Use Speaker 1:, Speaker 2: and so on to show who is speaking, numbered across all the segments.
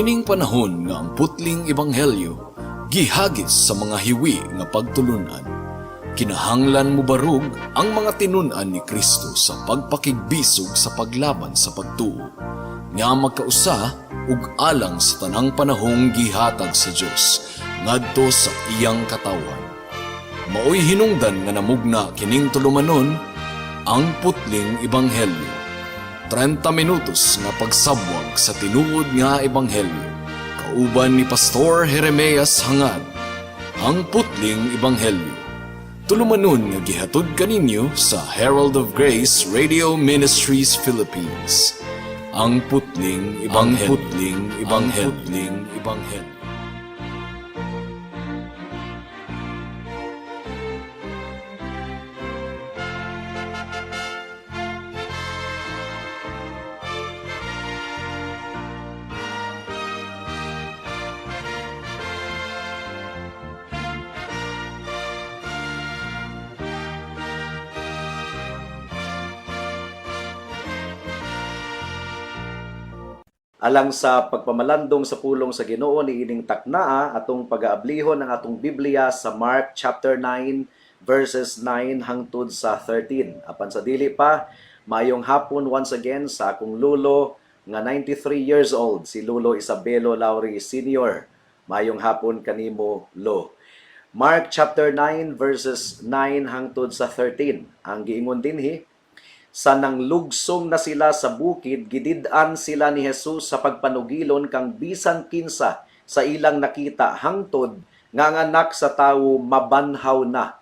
Speaker 1: Niining panahon nga ang putling ebanghelyo gihagis sa mga hiwi nga pagtulunan. Kinahanglan mo barug ang mga tinun-an ni Kristo sa pagpakigbisog sa paglaban sa pagtuo, nga magkausa ug alang sa tanang panahong gihatag sa Dios ngadto sa iyang katawan. Maoy hinungdan nga namugna kining tulumanon ang putling ebanghelyo. 30 minutos nga pagsabwag sa tinuod nga ebanghelyo. Kauban ni Pastor Jeremias Hangad, ang putling ebanghelyo. Tulumanon nga gihatod kaninyo sa Herald of Grace Radio Ministries Philippines. Ang putling ebanghelyo.
Speaker 2: Alang sa pagpamalandong sa pulong sa Ginoo ni ining taknaa atong pag-aablihon ang atong Biblia sa Mark chapter 9 verses 9 hangtod sa 13. Apan sa dili pa, mayong hapon once again sa akong lulo nga 93 years old, si Lulo Isabelo Lauri Sr. Mayong hapon kanimo, Lo. Mark chapter 9 verses 9 hangtod sa 13. Ang giingon dinhi, sa nanglugsong na sila sa bukid, gidid-an sila ni Jesus sa pagpanugilon kang bisan kinsa sa ilang nakita hangtod nga ang anak sa tawo mabanhaw na.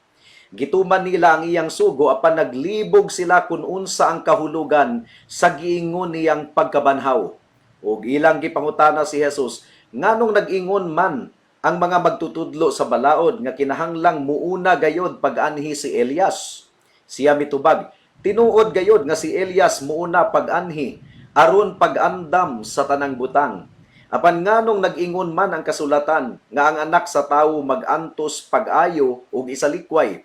Speaker 2: Gituman nila ang iyang sugo apan naglibog sila kun unsa ang kahulugan sa giingon niyang pagkabanhaw. Ug ilang gipangutana si Jesus, nganong nag-ingon man ang mga magtutudlo sa balaod nga kinahanglang muuna gayod pag-anhi si Elias? Siya mitubag, tinuod gayod nga si Elias muuna pag-anhi aron pag-andam sa tanang butang. Apan nganong nag-ingon man ang kasulatan nga ang anak sa tawo mag-antos pag-ayo ug isalikway.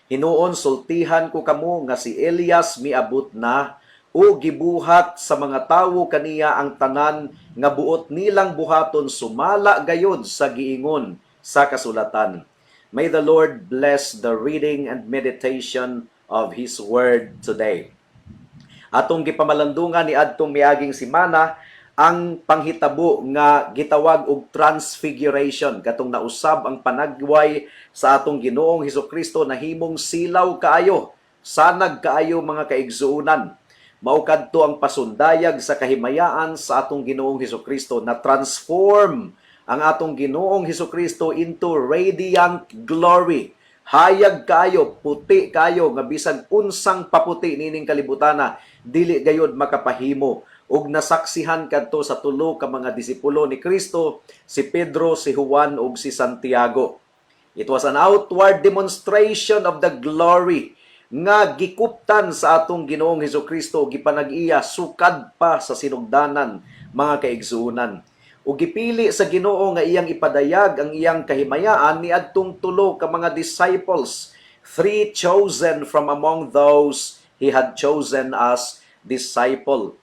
Speaker 2: Hinuon sultihan ko kamo nga si Elias miabot na o gibuhat sa mga tawo kaniya ang tanan nga buot nilang buhaton sumala gayod sa giingon sa kasulatan. May the Lord bless the reading and meditation of His Word today. Atong gipamalandungan ni adtong miaging semana ang panghitabo nga gitawag og transfiguration, katong nausab ang panagway sa atong Ginoong Hesukristo na himong silaw kaayo, sanag kaayo mga kaigsuunan. Mao kadto ang pasundayag sa kahimayaan sa atong Ginoong Hesukristo na transform ang atong Ginoong Hesukristo into radiant glory. Hayag kayo, puti kayo, nga bisan unsang paputi nining kalibutana, dili gayod makapahimo. Ug nasaksihan kadto sa tulo ka mga disipulo ni Kristo, si Pedro, si Juan, ug si Santiago. It was an outward demonstration of the glory nga gikuptan sa atong Ginoong Hesukristo, gipanag-iya sukad pa sa sinugdanan, mga kaigsuunan. O gipili sa Ginoo nga iyang ipadayag ang iyang kahimayaan ni adtong tulo ka mga disciples, 3 chosen from among those He had chosen as disciple.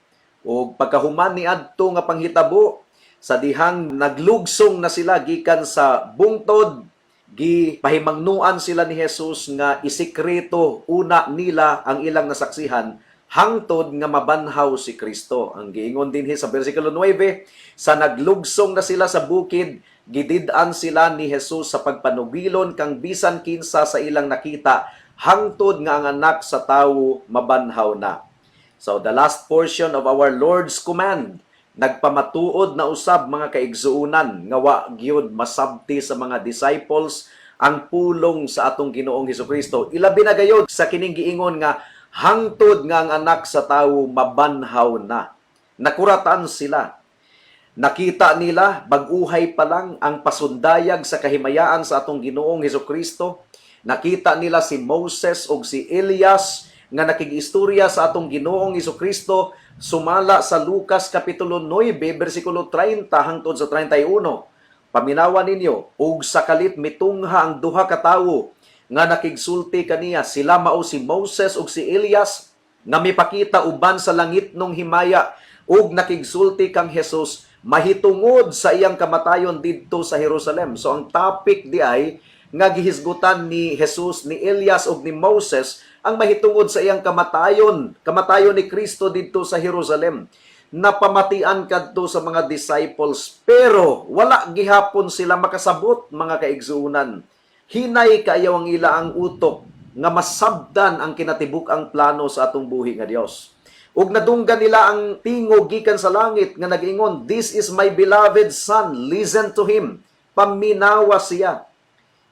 Speaker 2: O pagkahuman ni adto nga panghitabo, sa dihang naglugsong na sila gikan sa bungtod, gipahimangnuan sila ni Jesus nga isikreto una nila ang ilang nasaksihan hangtod nga mabanhaw si Kristo. Ang giingon dinhi sa versikulo 9, sa naglugsong na sila sa bukid, gidid-an sila ni Jesus sa pagpanubilon kang bisan kinsa sa ilang nakita, hangtod nga ang anak sa tawo mabanhaw na. So the last portion of our Lord's command, nagpamatuod na usab mga kaigsuunan nga wa gyud masabti sa mga disciples ang pulong sa atong Ginoong Hesukristo. Ilabi na gayod sa kining giingon nga hangtod nga ang anak sa tawo mabanhaw na. Nakuratan sila. Nakita nila bag-uhay pa lang ang pasundayag sa kahimayaan sa atong Ginoong Hesukristo. Nakita nila si Moses o si Elias nga nakig-istorya sa atong Ginoong Hesukristo sumala sa Lucas kapitulo 9 bersikulo 30 hangtod sa 31. Paminawan ninyo, ug sakalit mitungha ang duha ka tawo nga nakigsulti kaniya, sila mao si Moses ug si Elias nga mipakita uban sa langit nung himaya ug nakigsulti kang Jesus mahitungod sa iyang kamatayon didto sa Jerusalem. So ang topic di ay nga gihisgutan ni Jesus, ni Elias ug ni Moses ang mahitungod sa iyang kamatayon ni Kristo didto sa Jerusalem. Napamatian kadto sa mga disciples pero wala gihapon sila makasabot, mga kaigsuunan. Hinay kaayaw ang ila ang utok nga masabdan ang kinatibuk-ang plano sa atong buhi nga Dios. Ug nadunggan nila ang tingog gikan sa langit nga nag-ingon, "This is my beloved son, listen to him." Paminawa siya.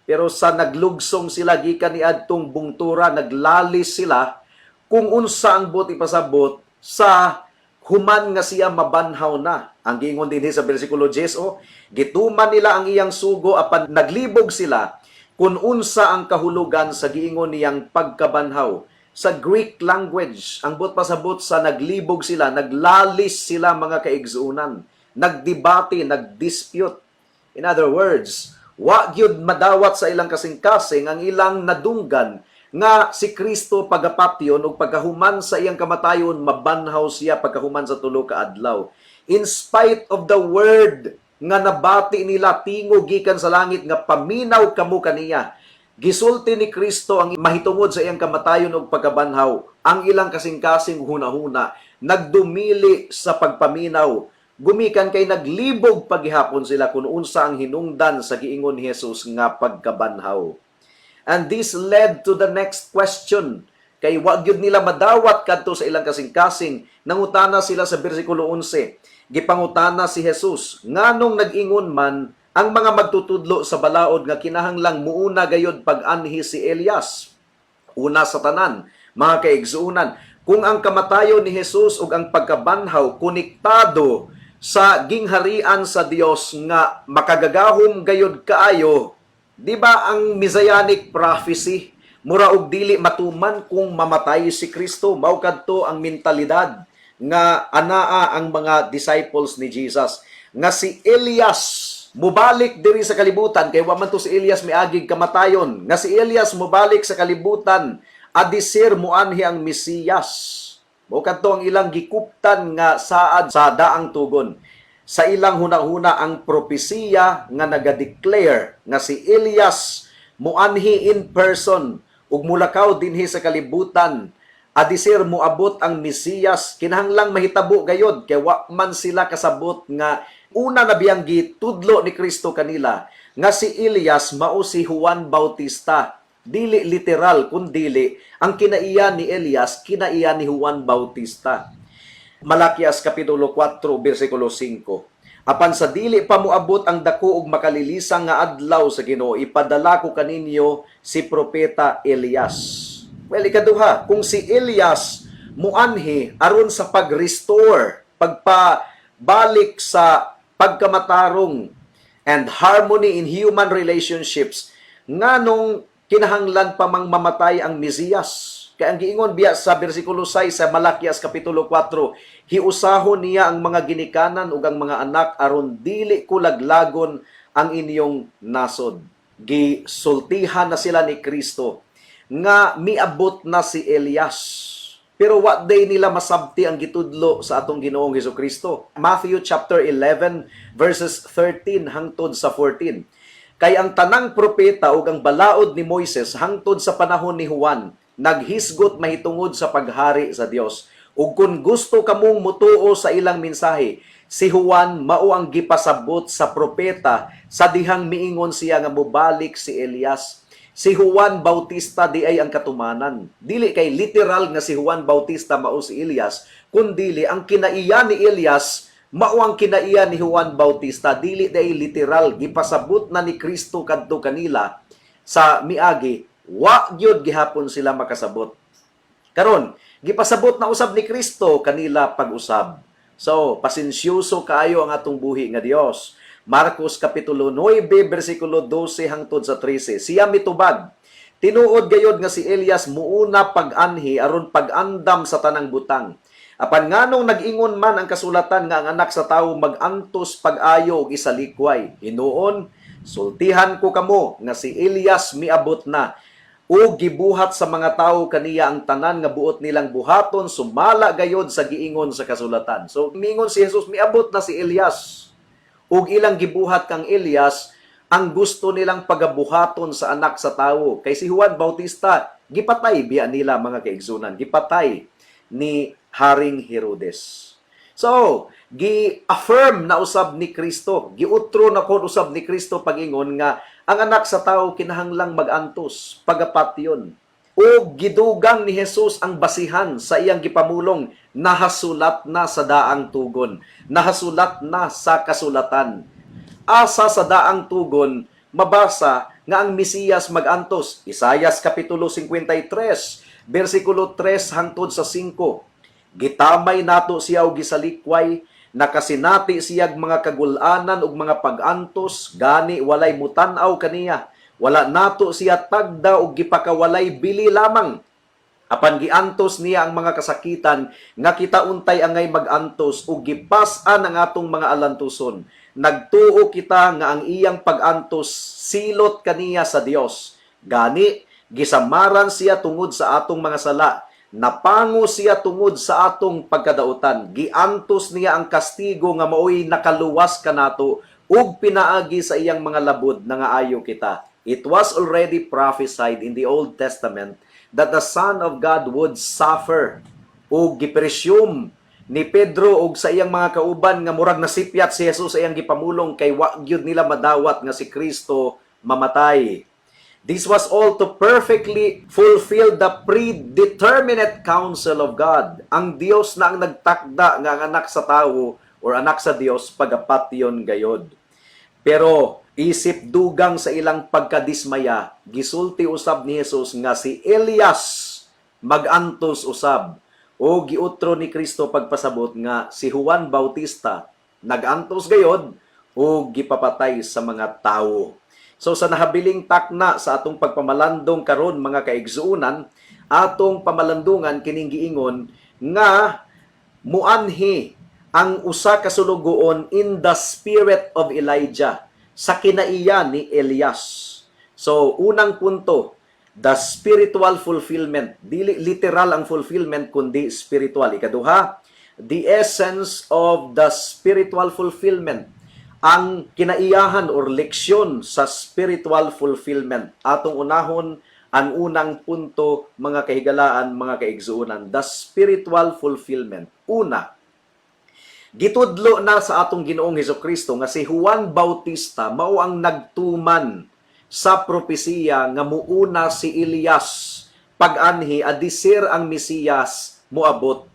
Speaker 2: Pero sa naglugsong sila gikan ni adtong bungtura, naglalis sila kung unsa ang buot ipasabot sa human nga siya mabanhaw na. Ang giingon din sa bersikulo 10, gituman nila ang iyang sugo apan naglibog sila kung unsa ang kahulugan sa giingon niyang pagkabanhaw. Sa Greek language, ang buot pasabot sa naglibog sila, naglalis sila, mga kaigsuunan, nagdebate, nagdispute. In other words, wa gyud madawat sa ilang kasing-kasing ang ilang nadunggan nga si Kristo pagapatyon ug pagkahuman sa iyang kamatayon mabanhaw siya pagkahuman sa tulo ka adlaw. In spite of the word nga nabati nila tingog gikan sa langit nga paminaw kamo kaniya, gisulti ni Kristo ang mahitungod sa iyang kamatayon ug pagkabanhaw. Ang ilang kasing-kasing hunahuna nagdumili sa pagpaminaw. Gumikan kay naglibog paghihapon sila kung unsa ang hinungdan sa giingon ni Jesus nga pagkabanhaw. And this led to the next question. Kay wa gyud nila madawat kadto sa ilang kasing-kasing, nangutana sila sa bersikulo 11. Gipangutana si Jesus, nganong nag-ingon man ang mga magtutudlo sa balaod nga kinahanglang muuna gayod pag-anhi si Elias? Una sa tanan, mga kaigsuunan, kung ang kamatayon ni Jesus ug ang pagkabanhaw konektado sa gingharian sa Dios nga makagagahom gayod kaayo, di ba ang messianic prophecy mura og dili matuman kung mamatay si Kristo? Mao kadto ang mentalidad nga anaa ang mga disciples ni Jesus nga si Elias mubalik diri sa kalibutan, kay wa man to si Elias miagig kamatayon, nga si Elias mubalik sa kalibutan adisir muanhi ang Mesiyas. Mao kadto ang ilang gikuptan nga saad sa daang tugon. Sa ilang hunahuna ang propesiya nga naga-declare nga si Elias muanhi in person ug mulakaw dinhi sa kalibutan adisir moabot ang Mesiyas. Kinahanglang mahitabo gayod kay wa man sila kasabot nga una na biyang gitudlo ni Kristo kanila nga si Elias mao si Juan Bautista. Dili literal kundili ang kinaiya ni Elias kinaiya ni Juan Bautista. Malakias kapitulo 4 bersikulo 5. Apan sa dili pa moabot ang dako ug makalilisang nga adlaw sa Ginoo, ipadala ko kaninyo si propeta Elias. Well, ikaduha, kung si Elias muanhi aron sa pag-restore, pagpabalik sa pagkamatarong and harmony in human relationships, nganong kinahanglan pa mang mamatay ang Mesiyas? Kaya ang giingon biya sa bersikulo 6 sa Malakias kapitulo 4, hiusahon niya ang mga ginikanan ug ang mga anak aron dili ko laglagon ang inyong nasod. Gisultihan na sila ni Kristo nga miabot na si Elias. Pero what day nila masabti ang gitudlo sa atong Ginoong Hesukristo? Matthew chapter 11 verses 13 hangtod sa 14. Kay ang tanang propeta ug ang balaod ni Moises hangtod sa panahon ni Juan naghisgot mahitungod sa paghari sa Dios. Ug kung gusto kamong mutuo sa ilang mensahe, si Juan mao ang gipasabot sa propeta sa dihang miingon siya nga mobalik si Elias. Si Juan Bautista di ay ang katumanan. Dili kay literal nga si Juan Bautista mao si Elias, kundili ang kinaiya ni Elias mao ang kinaiya ni Juan Bautista. Dili day literal gipasabot na ni Kristo kadto kanila sa miagi, wa gyud gihapon sila makasabot. Karon, gipasabot na usab ni Kristo kanila pag-usab. So, pasensyoso kaayo ang atong buhi nga Dios. Marcos kapitulo 9 bersikulo 12 hangtod sa 13. Siya mitubag, tinuod gayod nga si Elias muuna pag-anhi aron pag-andam sa tanang butang. Apan nganong nag-ingon man ang kasulatan nga ang anak sa tawo mag-antos pag-ayo og isalikway. Hinuon, sultihan ko kamo nga si Elias miabot na. o gibuhat sa mga tawo kaniya ang tanan nga buot nilang buhaton, sumala gayod sa giingon sa kasulatan. So mingon si Jesus, miabot na si Elias. Ug ilang gibuhat kang Elias, ang gusto nilang pagabuhaton sa anak sa tawo. Kay si Juan Bautista, gipatay biya nila mga kaigsunan, gipatay ni Haring Herodes. So, gi-affirm na usab ni Kristo, giutro na kon usab ni Kristo pag-ingon nga ang anak sa tawo kinahanglang mag-antos, pagapatyon. O gidugang ni Jesus ang basihan sa iyang gipamulong, nahasulat na sa daang tugon, nahasulat na sa kasulatan. Asa sa daang tugon, mabasa nga ang Mesiyas mag-antos. Isayas Kapitulo 53, versikulo 3 hangtod sa 5. Gitamay nato siya og gisalikway, nakasinati siyag mga kagulanan ug mga pag-antos, gani walay mutan-aw kaniya. Wala nato siya tagda og gipakawalay bili lamang. Apan giantos niya ang mga kasakitan nga kita untay angay mag-antos ug gipas-an ang atong mga alantuson. Nagtuo kita nga ang iyang pag-antos silot kaniya sa Dios. Gani gisamaran siya tungod sa atong mga sala. Napango siya tungod sa atong pagkadautan. Giantos niya ang kastigo nga maoy nakaluwas kanato ug pinaagi sa iyang mga labod na nga ayo kita. It was already prophesied in the Old Testament that the Son of God would suffer. O gipresyum ni Pedro og sa iyang mga kauban nga murag nasipyat si Jesus sa iyang gipamulong kay wa gyud nila madawat nga si Kristo mamatay. This was all to perfectly fulfill the predeterminate counsel of God. Ang Dios na ang nagtakda nga ang anak sa tawo or anak sa Dios pagapatyon gayod. Pero isip dugang sa ilang pagkadismaya, gisulti usab ni Jesus nga si Elias mag-antos usab. O giutro ni Kristo pagpasabot nga si Juan Bautista nag-antos gayod o gipapatay sa mga tawo. So sa nahabiling takna sa atong pagpamalandong karon mga kaigsuunan, atong pamalandungan kining giingon nga muanhi ang usa ka sulugoon in the spirit of Elijah, sa kinaiya ni Elias. So unang punto, the spiritual fulfillment. Dili literal ang fulfillment kundi spiritual. Ikaduha, the essence of the spiritual fulfillment. Ang kinaiyahan or leksyon sa spiritual fulfillment. Atong unahon ang unang punto, mga kahigalaan, mga kaigsuunan, the spiritual fulfillment. Una, gitudlo na sa atong Ginoong Hesukristo nga si Juan Bautista mao ang nagtuman sa propesiya nga muuna si Elias pag-anhi adisir ang Mesiyas moabot.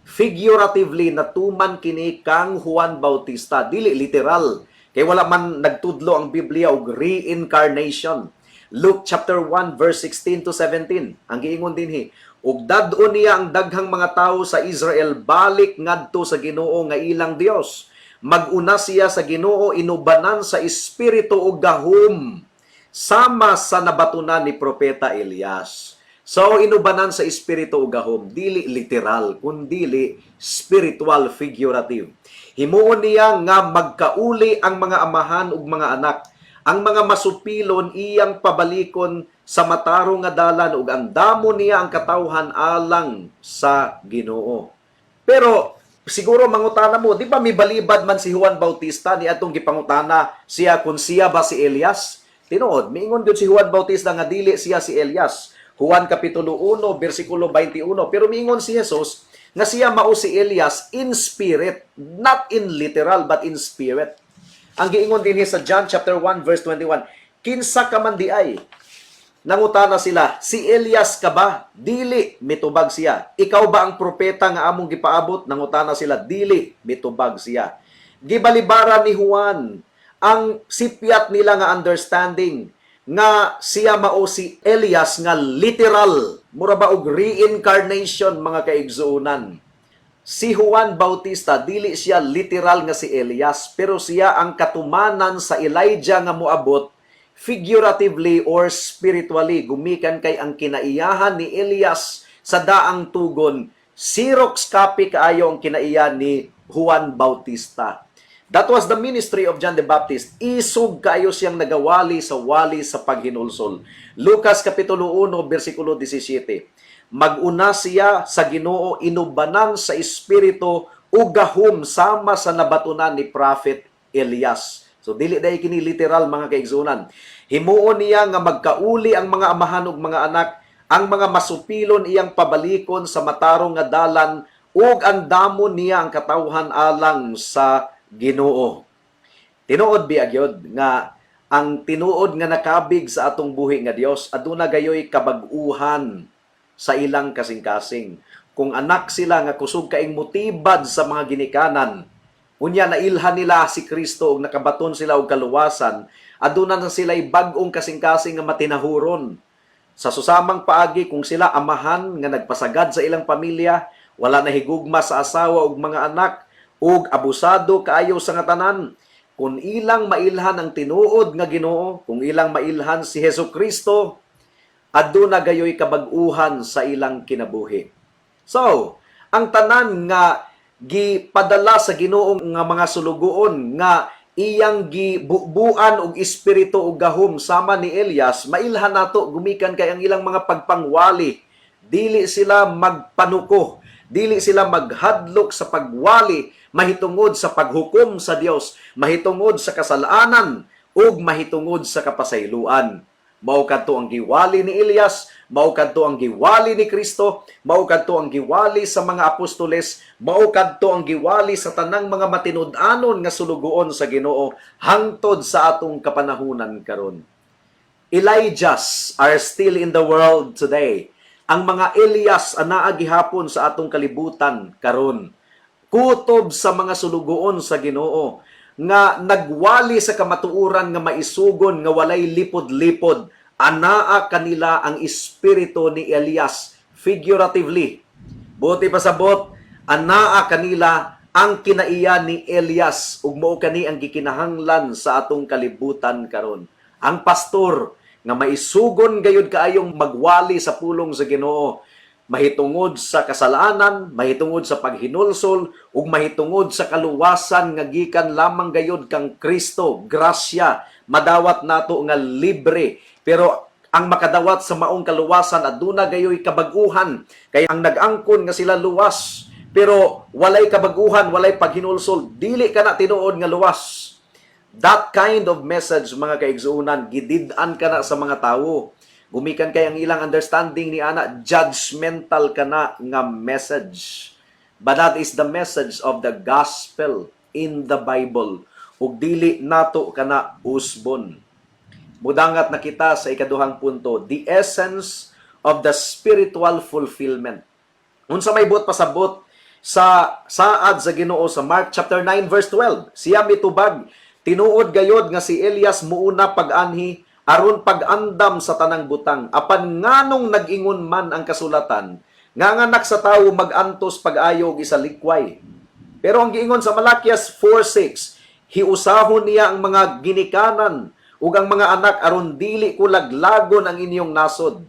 Speaker 2: Figuratively natuman kini kang Juan Bautista, dili literal kay wala man nagtudlo ang Biblia og reincarnation. Luke chapter 1 verse 16 to 17 ang giingon dinhi, ug dadon niya ang daghang mga tawo sa Israel balik ngadto sa Ginoo nga ilang Dios. Mag-una siya sa Ginoo inubanan sa Espiritu ug Gahum sama sa nabatunan ni propeta Elias. So inubanan sa Espiritu ug Gahum, dili literal kundi spiritual figurative. Himuon niya nga magkauli ang mga amahan ug mga anak, ang mga masupilon iyang pabalikon sa matarong nga dalan ug ang damo niya ang katawhan alang sa Ginoo. Pero siguro mangutana mo, di ba mibalibad man si Juan Bautista ni atong gipangutana siya kung siya ba si Elias? Tinuod, miingon gyud si Juan Bautista nga dili siya si Elias. Juan Kapitulo 1, versikulo 21. Pero miingon si Jesus nga siya mao si Elias in spirit, not in literal but in spirit. Ang giingon din sa John chapter 1 verse 21, kinsa ka man di ay? Nangutana sila, si Elias ka ba? Dili, mitubag siya. Ikaw ba ang propeta nga among gipaabot? Nangutana sila, dili, mitubag siya. Gibalibara ni Juan ang sipyat nila nga understanding nga siya mao si Elias nga literal, mura ba og reincarnation mga kaigsuunan. Si Juan Bautista, dili siya literal nga si Elias, pero siya ang katumanan sa Elijah nga moabot figuratively or spiritually. Gumikan kay ang kinaiyahan ni Elias sa daang tugon, Xerox copy kaayo ang kinaiya ni Juan Bautista. That was the ministry of John the Baptist. Isog kayo siyang nagawali sa paghinulsol. Lucas Kapitulo 1, versikulo 17. Maguna siya sa Ginoo, inubanan sa Espiritu, ug gahum sama sa nabatunan ni Prophet Elias. So dili dahi kini literal mga kaigsunan. Himuon niya nga magkauli ang mga amahan ug mga anak, ang mga masupilon iyang pabalikon sa matarong nga dalan, ug ang damon niya ang katawhan alang sa Ginoo. Tinuod biagyod nga ang tinuod nga nakabig sa atong buhi nga Dios aduna gayoy kabag-uhan sa ilang kasing-kasing. Kung anak sila nga kusog kaing motibad sa mga ginikanan, unya nailhan nila si Kristo ug nakabaton sila og kaluwasan, aduna na sila'y bag-ong kasing-kasing nga matinahuron. Sa susamang paagi kung sila amahan nga nagpasagad sa ilang pamilya, wala na higugma sa asawa ug mga anak, ug abusado kaayo sa nga tanan, kung ilang mailhan ang tinuod nga Ginoo, kung ilang mailhan si Hesukristo, aduna gayoy kabag-uhan sa ilang kinabuhi. So, ang tanan nga gipadala sa Ginoo nga mga sulugoon nga iyang gibubuan og espiritu og gahum sama ni Elias, mailhan nato gumikan kay ang ilang mga pagpangwali. Dili sila magpanuko, dili sila maghadlok sa pagwali, mahitungod sa paghukom sa Dios, mahitungod sa kasalanan, ug mahitungod sa kapasayloan. Mao kadto ang giwali ni Elias, mao kadto ang giwali ni Kristo, mao kadto ang giwali sa mga apostoles, mao kadto ang giwali sa tanang mga matinud-anon nga sulugoon sa Ginoo hangtod sa atong kapanahunan karon. Elijahs are still in the world today. Ang mga Elias anaa gihapon sa atong kalibutan karon. Kutob sa mga sulugoon sa Ginoo nga nagwali sa kamatuoran nga maisugon nga walay lipod-lipod, anaa kanila ang espiritu ni Elias figuratively. Buti pasabot, anaa kanila ang kinaiya ni Elias ug mao kani ang gikinahanglan sa atong kalibutan karon. Ang pastor nga maisugon gayud kaayong magwali sa pulong sa Ginoo, mahitungod sa kasalanan, mahitungod sa paghinulsol, ug mahitungod sa kaluwasan nga gikan lamang gayud kang Kristo, grasya, madawat nato nga libre. Pero ang makadawat sa maong kaluwasan aduna gayoy kabag-uhan, kay ang nag-angkon nga sila luwas, pero walay kabag-uhan, walay paghinulsol, dili kana tinuod nga luwas. That kind of message mga kaigsuunan, gidid-an kana sa mga tawo. Gumikan kay ang ilang understanding ni ana, judgmental kana nga message. But that is the message of the gospel in the Bible. Ug dili nato kana usbon. Mudangat na kita sa ikaduhang punto, the essence of the spiritual fulfillment. Unsa may buot pasabot sa saad sa Ginoo sa Mark chapter 9 verse 12. Siya mitubag, tinuod gayod nga si Elias muuna pag-anhi aron pag-andam sa tanang butang, apan nganong nag-ingon man ang kasulatan, nga anak sa tawo mag-antos pag-ayo og isa likway. Pero ang giingon sa Malakias 4:6, hiusahon niya ang mga ginikanan ug ang mga anak aron dili ko laglagon ang inyong nasod.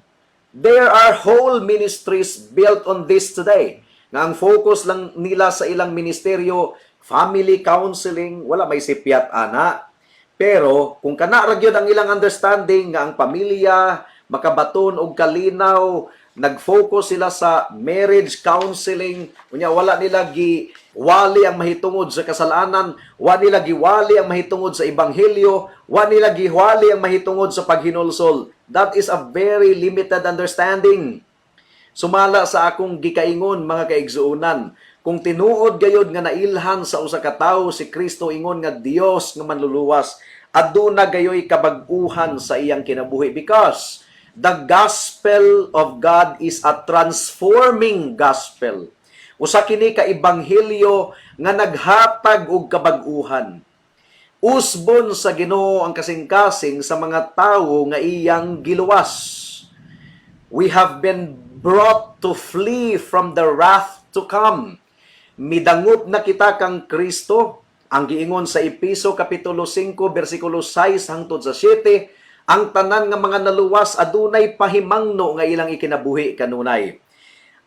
Speaker 2: There are whole ministries built on this today. Nga ang focus lang nila sa ilang ministeryo, family counseling, wala may sipyat ana. Pero kung kana ra gyud ang ilang understanding nga ang pamilya makabaton og kalinaw, nag-focus sila sa marriage counseling, unya wala nila giwali ang mahitungod sa kasalanan, wala nila giwali ang mahitungod sa ebanghelyo, wala nila giwali ang mahitungod sa paghinulsol. That is a very limited understanding. Sumala sa akong gikaingon mga kaigsuunan, kung tinuod gayod nga nailhan sa usa ka tawo si Kristo ingon nga Dios nga manluluwas, aduna gayoy kabag-uhan sa iyang kinabuhi because the gospel of God is a transforming gospel. Usa kini ka ebanghelyo nga naghatag og kabag-uhan. Usbon sa Ginoo ang kasing-kasing sa mga tawo nga iyang giluwas. We have been brought to flee from the wrath to come. Midangup na kita kang Kristo, ang giingon sa Episo Kapitulo 5, versikulo 6 hangtod sa 7, ang tanan nga mga naluwas adunay pahimangno nga ilang ikinabuhi kanunay.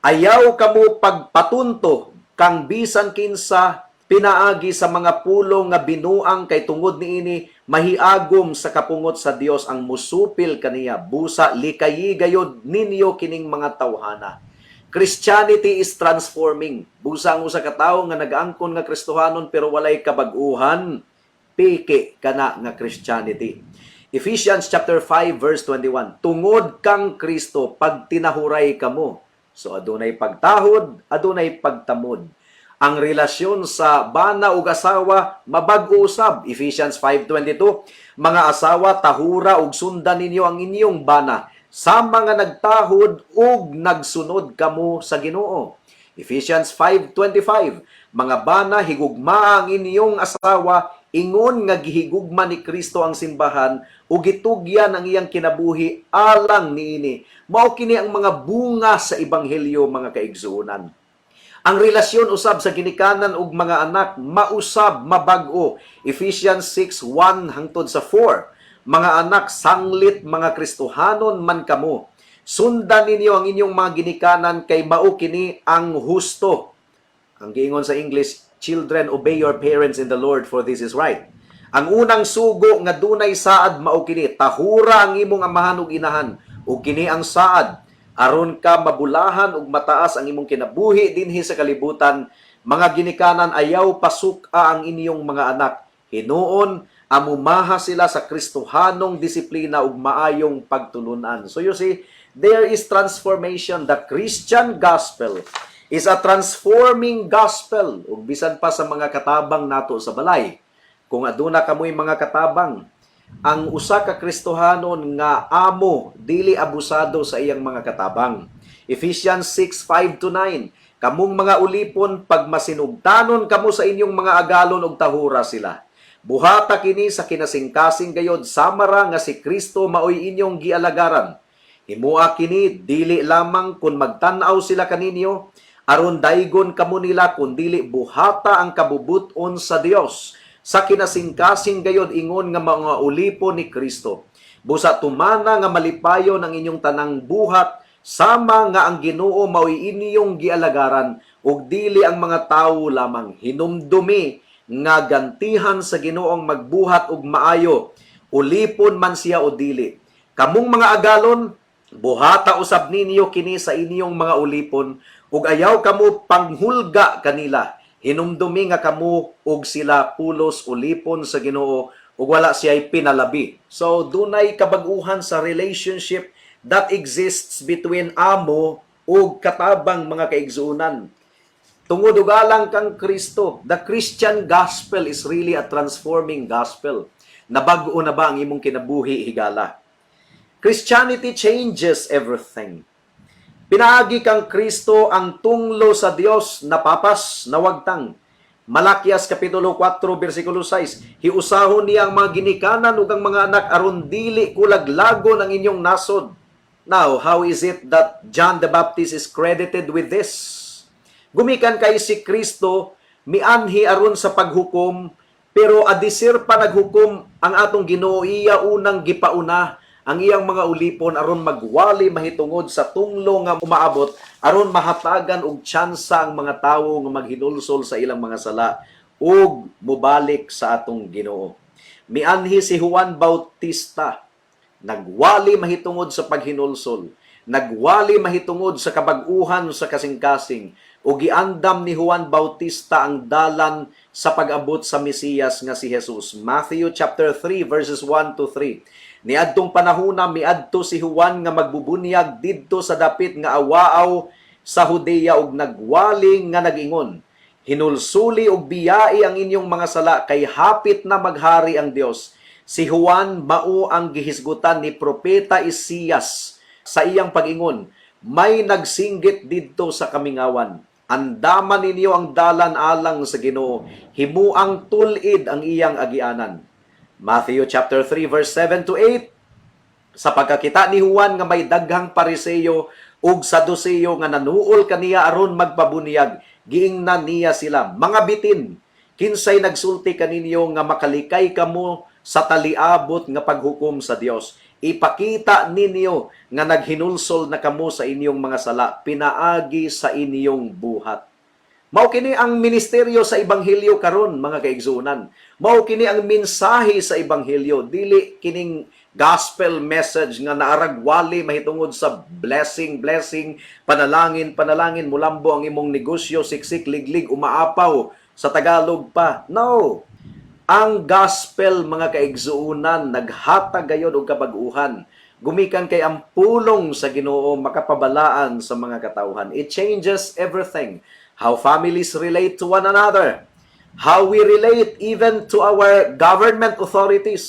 Speaker 2: Ayaw kamo pagpatunto kang bisan kinsa Pinaagi sa mga pulong nga binuang kay tungod niini mahiagom sa kapungot sa Dios ang musupil kaniya busa likayi gayod ninyo kining mga tawhana. Christianity is transforming. Busa ang usa ka tawo nga nag-angkon nga Kristohanon pero walay kabag-uhan, peke kana nga Christianity. Ephesians chapter 5 verse 21. Tungod kang Kristo pag tinahuray kamo. So adunay pagtahod, adunay pagtamod. Ang relasyon sa bana ug asawa mabag-o usab. Ephesians 5:22. Mga asawa tahura ug sundan ninyo ang inyong bana sa mga nagtahod ug nagsunod kamo sa Ginoo. Ephesians 5:25. Mga bana higugma ang inyong asawa ingon nga gihigugma ni Kristo ang simbahan ug gitugyan ang iyang kinabuhi alang niini. Mao kini ang mga bunga sa ebanghelyo mga kaigsuonan. Ang relasyon usab sa ginikanan ug mga anak mausab mabag-o. Ephesians 6:1 hangtod sa 4. Mga anak sanglit mga Kristohanon man kamo. Sundan ninyo ang inyong mga ginikanan kay mao kini ang husto. Ang giingon sa English, children obey your parents in the Lord for this is right. Ang unang sugo nga dunay saad mao kini tahura ang imong amahan ug inahan ug kini ang saad aron ka mabulahan ug mataas ang imong kinabuhi dinhi sa kalibutan. Mga ginikanan ayaw pasuka ang inyong mga anak. Hinuon amumaha sila sa Kristohanong disiplina ug maayong pagtulunan. So you see, there is transformation. The Christian gospel is a transforming gospel. Ug bisan pa sa mga katabang nato sa balay. Kung aduna kamoy mga katabang, ang usa ka Kristohanon nga amo dili abusado sa iyang mga katabang. Ephesians 6:5-9. Kamong mga ulipon pag masinugtanon kamo sa inyong mga agalon og tahura sila. Buhata kini sa kinasingkasing gayod samara nga si Kristo maoy inyong gialagaran. Himua kini dili lamang kun magtan-aw sila kaninyo aron daygon kamo nila kun dili buhata ang kabubut-on sa Dios. Sa kinasingkasing gayod ingon nga mga ulipon ni Kristo. Busa tumana nga malipayon ang inyong tanang buhat sama nga ang Ginoo maoy inyong gialagaran ug dili ang mga tawo lamang. Hinumdumi nga gantihan sa Ginoong magbuhat ug maayo, ulipon man siya o dili. Kamong mga agalon, buhata usab ninyo kini sa inyong mga ulipon ug ayaw kamo panghulga kanila. Hinumdumi nga kamo ug sila pulos ulipon sa Ginoo ug wala siya'y pinalabi. So dunay kabag-uhan sa relationship that exists between amo ug katabang mga kaigsuonan. Tungod og alang kang Kristo, the Christian gospel is really a transforming gospel. Nabag-o na ba ang imong kinabuhi higala? Christianity changes everything. Pinaagi kang Kristo ang tunglo sa Dios napapas nawagtang. Malakias kapitulo 4 bersikulo 6. Hiusahon niya ang mga ginikanan ug ang mga anak aron dili kulaglagon ang inyong nasod. Now, how is it that John the Baptist is credited with this? Gumikan kay si Kristo mianhi aron sa paghukom pero adisir pa naghukom ang atong Ginoo iya unang gipauna ang iyang mga ulipon aron magwali mahitungod sa tunglo nga umaabot aron mahatagan og tsansa ang mga tawo nga maghinulsol sa ilang mga sala ug mobalik sa atong Ginoo. Mianhi si Juan Bautista, nagwali mahitungod sa paghinulsol, nagwali mahitungod sa kabag-uhan sa kasing-kasing ug giandam ni Juan Bautista ang dalan sa pag-abot sa Mesiyas nga si Jesus. Matthew chapter 3 verses 1-3. Niadtong panahona miadto si Juan nga magbubunyag didto sa dapit nga awaaw sa Judea ug nagwali nga nagingon, hinulsuli og biyai ang inyong mga sala kay hapit na maghari ang Dios. Si Juan mao ang gihisgutan ni propeta Elias sa iyang pag-ingon, may nagsinggit didto sa kamingawan. Andaman ninyo ang dalan alang sa Ginoo, himuang tulid ang iyang agianan. Matthew chapter 3 verse 7-8. Sa pagkakita ni Juan nga may daghang Pariseyo ug Saduseyo nga nanuol kaniya aron magpabunyag, giingnan niya sila, mga bitin, kinsay nagsulti kaninyo nga makalikay kamo sa taliabot nga paghukom sa Dios. Ipakita ninyo nga naghinulsol na kamo sa inyong mga sala, pinaagi sa inyong buhat. Mao kini ang ministeryo sa ebanghelyo karon, mga kaigsunan. Mao kini ang mensahe sa ebanghelyo, dili kining gospel message nga naaragwali mahitungod sa blessing, panalangin, mulambo ang imong negosyo, siksik, liglig, umaapaw sa Tagalog pa. No. Ang gospel, mga kaigsuunan, naghatag gayud og kabag-uhan. Gumikan kay ang pulong sa Ginoo makapabalaan sa mga katawhan. It changes everything. How families relate to one another. How we relate even to our government authorities.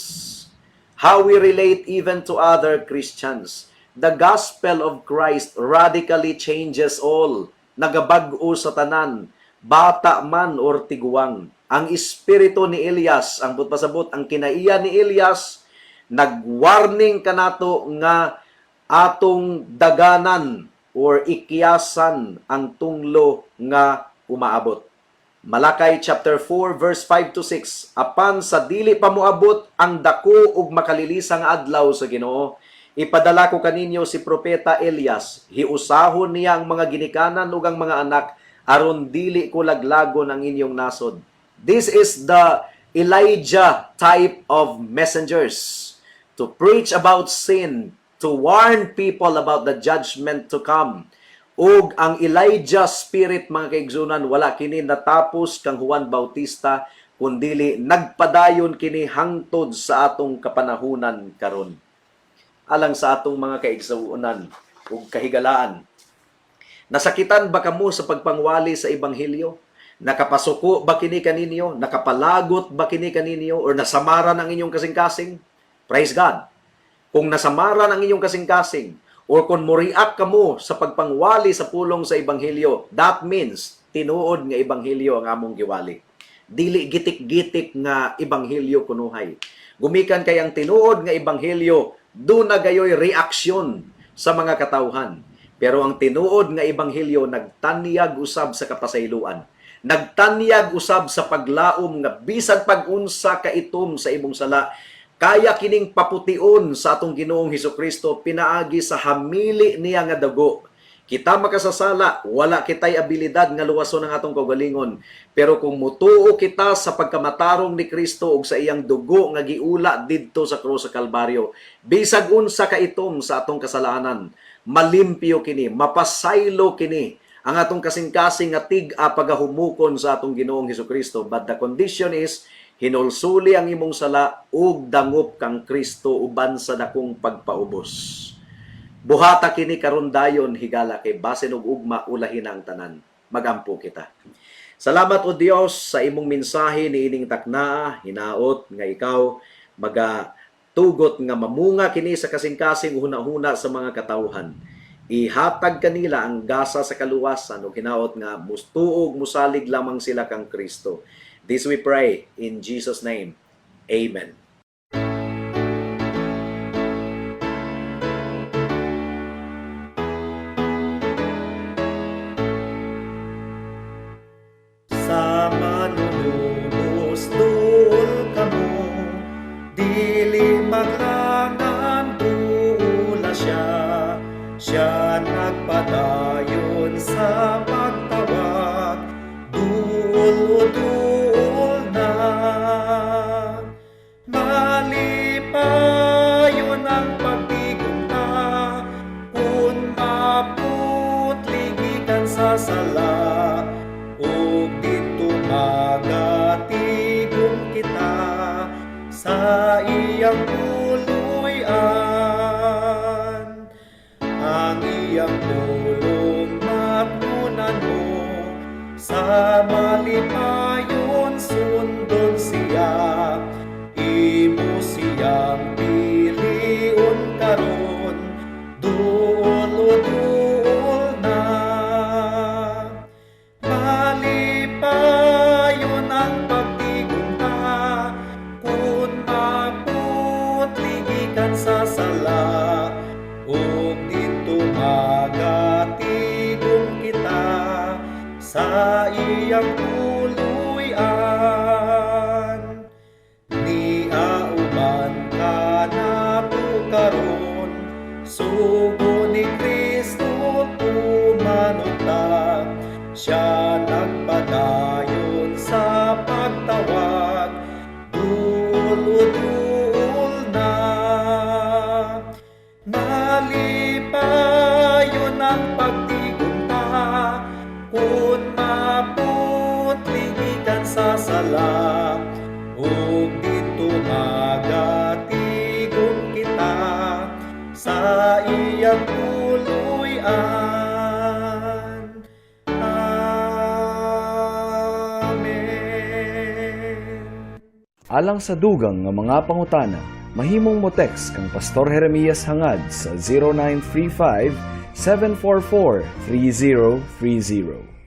Speaker 2: How we relate even to other Christians. The gospel of Christ radically changes all. Nagabag-o sa tanan, bata man or tiguang. Ang espiritu ni Elias, ang putpasabot, ang kinaiya ni Elias, nag-warning kanato nga atong daganan or ikiyasan ang tunglo nga umaabot. Malakay chapter 4 verse 5 to 6. Apan sa dili pa moabot ang dako ug makalilisang adlaw sa Ginoo, ipadala ko kaninyo si propeta Elias. Hiusahon niya ang mga ginikanan ug ang mga anak aron dili ko laglagon ang inyong nasod. This is the Elijah type of messengers to preach about sin, to warn people about the judgment to come. Ug ang Elijah spirit, mga kaigsunan, wala kini natapos kang Juan Bautista, kundili nagpadayon kini hangtod sa atong kapanahunan karon. Alang sa atong mga kaigsunan ug kahigalaan, nasakitan ba kamo sa pagpangwali sa ebanghelyo? Nakapasuko ba kini kaninyo? Nakapalagot ba kini kaninyo? Or nasamaran ang inyong kasing-kasing? Praise God! Kung nasamaran ang inyong kasing-kasing, or kung muriak kamo sa pagpangwali sa pulong sa ebanghelyo, that means tinuod nga ebanghelyo ang among giwali. Dili gitik-gitik nga ebanghelyo kunuhay. Gumikan kay ang tinuod nga ebanghelyo, do na gayoy reaksyon sa mga katawhan. Pero ang tinuod nga ebanghelyo nagtanyag usab sa kapasayloan. Nagtanyag usab sa paglaom nga bisan pag-unsa ka itom sa imong sala, kaya kining papution sa atong Ginoong Hesukristo pinaagi sa hamili niya nga dago. Kita makasasala, wala kitay abilidad nga luwason ang atong kaugalingon. Pero kung mutuo kita sa pagkamatarong ni Kristo ug sa iyang dugo nga giula didto sa krus sa Kalbaryo, bisag unsa ka itom sa atong kasalanan, malimpyo kini, mapasaylo kini ang atong kasing-kasing nga tig-a pagahumukon sa atong Ginoong Hesukristo. But the condition is, hinulsuli ang imong sala ug dangop kang Kristo uban sa dakong pagpaubos. Buhata kini karon dayon higala kay basin og ugma ulahin ang tanan. Magampo kita. Salamat o Dios sa imong mensahe niining takna, hinaot nga ikaw magatugot nga mamunga kini sa kasing-kasing huna-huna sa mga katawhan. Ihatag kanila ang gasa sa kaluwasan ug hinaot nga mustuog musalig lamang sila kang Kristo. This we pray in Jesus' name. Amen.
Speaker 3: Sa manunubos duol kamo, dili maglangan duula siya. Siya nagpadayon sa pagtawag, duol na. Malipayon ang pagtigong na, kung maputligikan sa sala, ug dito magatigong kita sa iyang puluyan. Ang iyang tulong matnunan mo, sa malipayon sundon siya. Imo siyang piliun karon, duol na. Malipayon ang pagtigong na, kung maputligikan sa sala, ug dito magatigong kita sa iyang puluyan. Niya uban ka na karon, sugo ni Kristo tumanutang, siya nagpa sa iyang tuluyan. Amen.
Speaker 4: Alang sa dugang nga mga pangutana, mahimong mo text kang Pastor Jeremias hangad sa 0935 744 3030.